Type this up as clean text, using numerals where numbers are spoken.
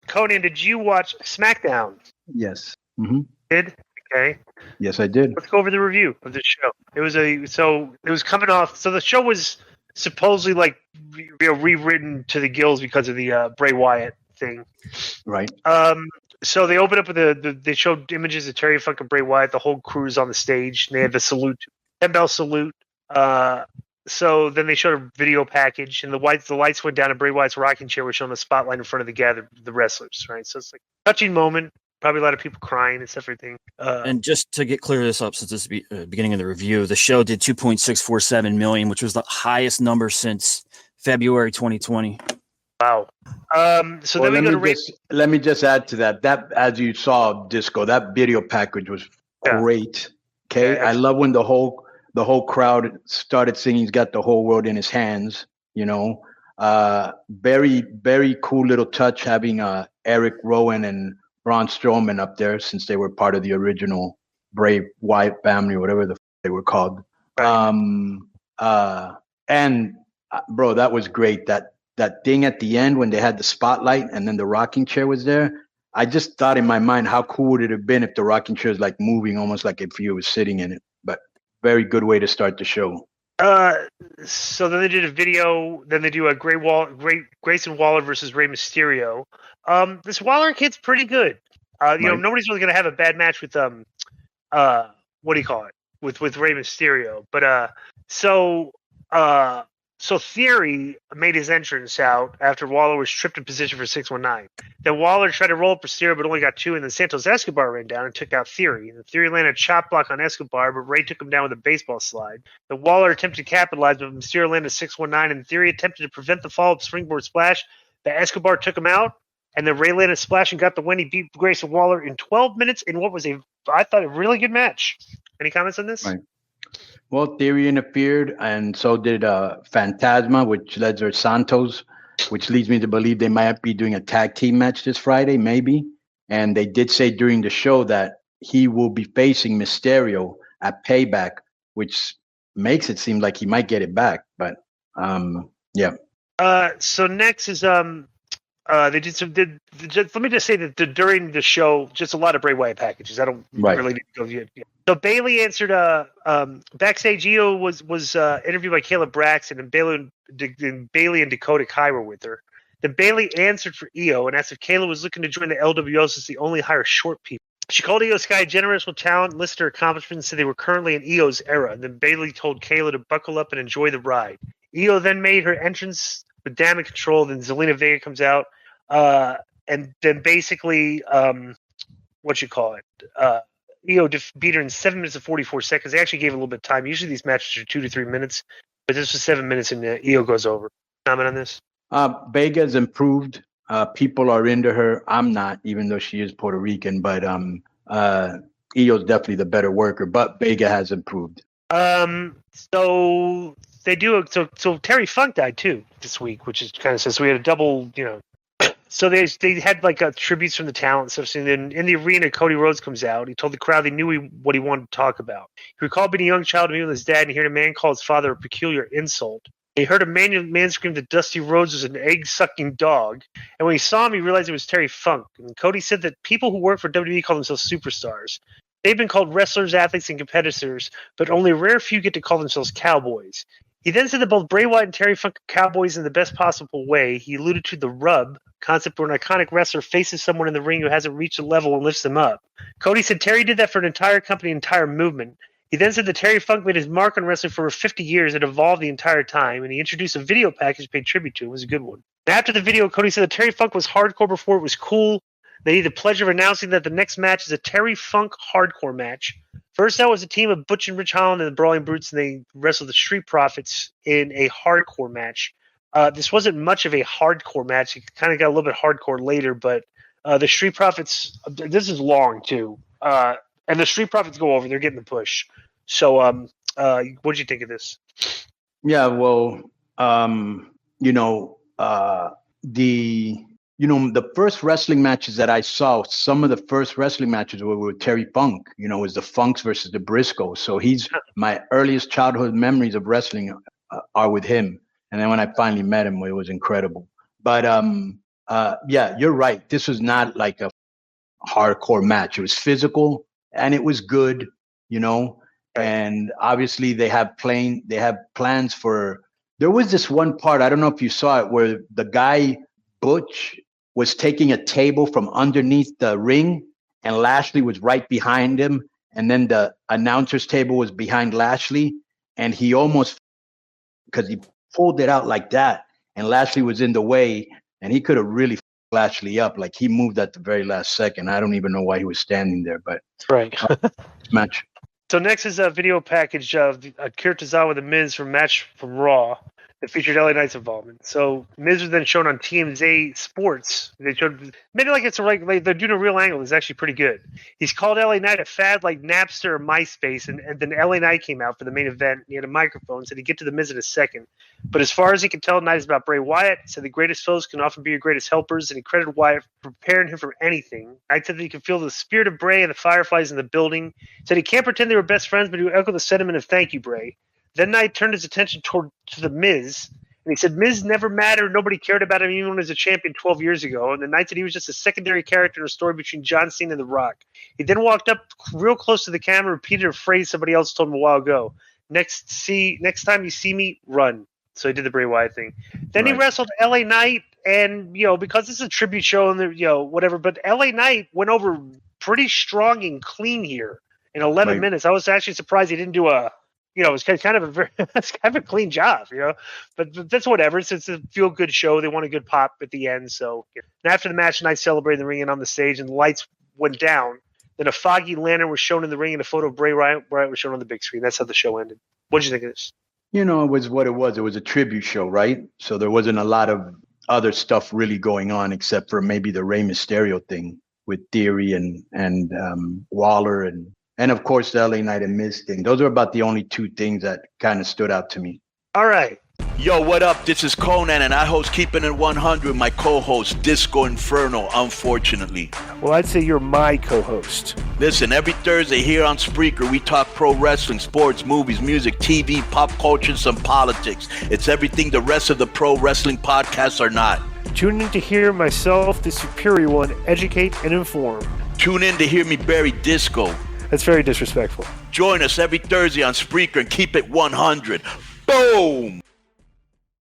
Conan, did you watch SmackDown? Yes. Mm-hmm. Did? Okay. Yes, I did. Let's go over the review of this show. It was coming off. So the show was supposedly like rewritten to the gills because of the Bray Wyatt thing. Right. So they opened up with they showed images of Terry Funk and Bray Wyatt. The whole crew's on the stage. And they had the salute, 10-bell salute. So then they showed a video package, and the lights went down, and Bray Wyatt's rocking chair was shown the spotlight in front of the wrestlers. Right. So it's like a touching moment. Probably a lot of people crying and stuff, everything. And just to get clear this up, since this is the beginning of the review, the show did 2.647 million, which was the highest number since February 2020. Wow. So then let me just add to that. That, as you saw, Disco, that video package was great. Okay, yeah, I love when the whole crowd started singing. He's got the whole world in his hands. You know, very very cool little touch having Eric Rowan and Braun Strowman up there, since they were part of the original Bray Wyatt family, or whatever they were called. And bro, that was great. That thing at the end when they had the spotlight and then the rocking chair was there. I just thought in my mind, how cool would it have been if the rocking chair was like moving, almost like if you was sitting in it. But very good way to start the show. So then they did a video. Then they do a Grayson Waller versus Rey Mysterio. This Waller kid's pretty good. You know, nobody's really gonna have a bad match with what do you call it? With Rey Mysterio. But so Theory made his entrance out after Waller was tripped in position for 619. Then Waller tried to roll up Mysterio, but only got two, and then Santos Escobar ran down and took out Theory. And Theory landed a chop block on Escobar, but Ray took him down with a baseball slide. Then Waller attempted to capitalize, but Mysterio landed 619, and Theory attempted to prevent the follow-up springboard splash. But Escobar took him out, and then Ray landed a splash and got the win. He beat Grayson Waller in 12 minutes in what was I thought, a really good match. Any comments on this? Right. Well, Theory interfered, and so did Phantasma, which led to Santos, which leads me to believe they might be doing a tag team match this Friday, maybe. And they did say during the show that he will be facing Mysterio at Payback, which makes it seem like he might get it back. But yeah. So next is let me just say that during the show, just a lot of Bray Wyatt packages. I don't really need to go yet. So Bailey answered backstage. Io was interviewed by Caleb Braxton, and Bailey and Dakota Kai were with her. Then Bailey answered for Io and asked if Caleb was looking to join the LWO since they only hire short people. She called Io Sky generous with talent, listed her accomplishments, and said they were currently in Io's era. And then Bailey told Kayla to buckle up and enjoy the ride. Io then made her entrance with Damage Control. Then Zelina Vega comes out. And then basically, Io beat her in 7 minutes and 44 seconds. They actually gave a little bit of time. Usually these matches are 2 to 3 minutes, but this was 7 minutes, and Io goes over. Comment on this? Vega's improved. People are into her. I'm not, even though she is Puerto Rican, but Io's definitely the better worker, but Vega has improved. So they do. So Terry Funk died too this week, which is kind of sad. So we had a double, So they had like tributes from the talent stuff. So then in the arena, Cody Rhodes comes out. He told the crowd they knew what he wanted to talk about. He recalled being a young child to meet with his dad and hearing a man call his father a peculiar insult. He heard a man scream that Dusty Rhodes was an egg-sucking dog. And when he saw him, he realized it was Terry Funk. And Cody said that people who work for WWE call themselves superstars. They've been called wrestlers, athletes, and competitors, but only a rare few get to call themselves cowboys. He then said that both Bray Wyatt and Terry Funk are cowboys in the best possible way. He alluded to the rub concept where an iconic wrestler faces someone in the ring who hasn't reached a level and lifts them up. Cody said Terry did that for an entire company, entire movement. He then said that Terry Funk made his mark on wrestling for over 50 years and evolved the entire time, and he introduced a video package paid tribute to. It was a good one. And after the video, Cody said that Terry Funk was hardcore before it was cool. They had the pleasure of announcing that the next match is a Terry Funk hardcore match. First out was a team of Butch and Rich Holland and the Brawling Brutes, and they wrestled the Street Profits in a hardcore match. This wasn't much of a hardcore match. It kind of got a little bit hardcore later, but the Street Profits, this is long too. And the Street Profits go over. They're getting the push. So what did you think of this? Yeah, well, the first wrestling matches that I saw, some of the first wrestling matches were with Terry Funk. It was the Funks versus the Briscoes. So he's my earliest childhood memories of wrestling are with him. And then when I finally met him, it was incredible. But Yeah, you're right. This was not like a hardcore match. It was physical and it was good, you know. And obviously they have plans for. There was this one part, I don't know if you saw it, where the guy Butch was taking a table from underneath the ring, and Lashley was right behind him, and then the announcer's table was behind Lashley, and he almost, because he pulled it out like that, and Lashley was in the way, and he could have really Lashley up. Like, he moved at the very last second. I don't even know why he was standing there, but match. So next is a video package of Akira Tozawa the Miz from match from Raw that featured LA Knight's involvement. So Miz was then shown on TMZ Sports. They made it like it's like they're doing a real angle. It's actually pretty good. He's called LA Knight a fad like Napster or MySpace, and then LA Knight came out for the main event. He had a microphone, said he'd get to the Miz in a second. But as far as he can tell, Knight is about Bray Wyatt. He said the greatest foes can often be your greatest helpers, and he credited Wyatt for preparing him for anything. Knight said that he could feel the spirit of Bray and the fireflies in the building. He said he can't pretend they were best friends, but he would echo the sentiment of thank you, Bray. Then Knight turned his attention to the Miz, and he said Miz never mattered. Nobody cared about him even when he was a champion 12 years ago. And the Knight said he was just a secondary character in a story between John Cena and The Rock. He then walked up real close to the camera, repeated a phrase somebody else told him a while ago. Next time you see me, run. So he did the Bray Wyatt thing. Then he wrestled LA Knight, and because this is a tribute show and whatever, but LA Knight went over pretty strong and clean here in 11 minutes. I was actually surprised he didn't do a. It was kind of a clean job, but that's whatever. It's a feel-good show. They want a good pop at the end. So and after the match, Knight celebrated the ring and on the stage, and the lights went down. Then a foggy lantern was shown in the ring, and a photo of Bray Wyatt was shown on the big screen. That's how the show ended. What did you think of this? It was what it was. It was a tribute show, right? So there wasn't a lot of other stuff really going on except for maybe the Rey Mysterio thing with Theory and Waller and of course the LA Knight and Miz thing. Those are about the only two things that kind of stood out to me. All right. Yo, what up? This is Konnan, and I host Keeping It 100, my co-host, Disco Inferno, unfortunately. Well, I'd say you're my co-host. Listen, every Thursday here on Spreaker, we talk pro wrestling, sports, movies, music, TV, pop culture, and some politics. It's everything the rest of the pro wrestling podcasts are not. Tune in to hear myself, the superior one, educate and inform. Tune in to hear me bury Disco. That's very disrespectful. Join us every Thursday on Spreaker and keep it 100. Boom!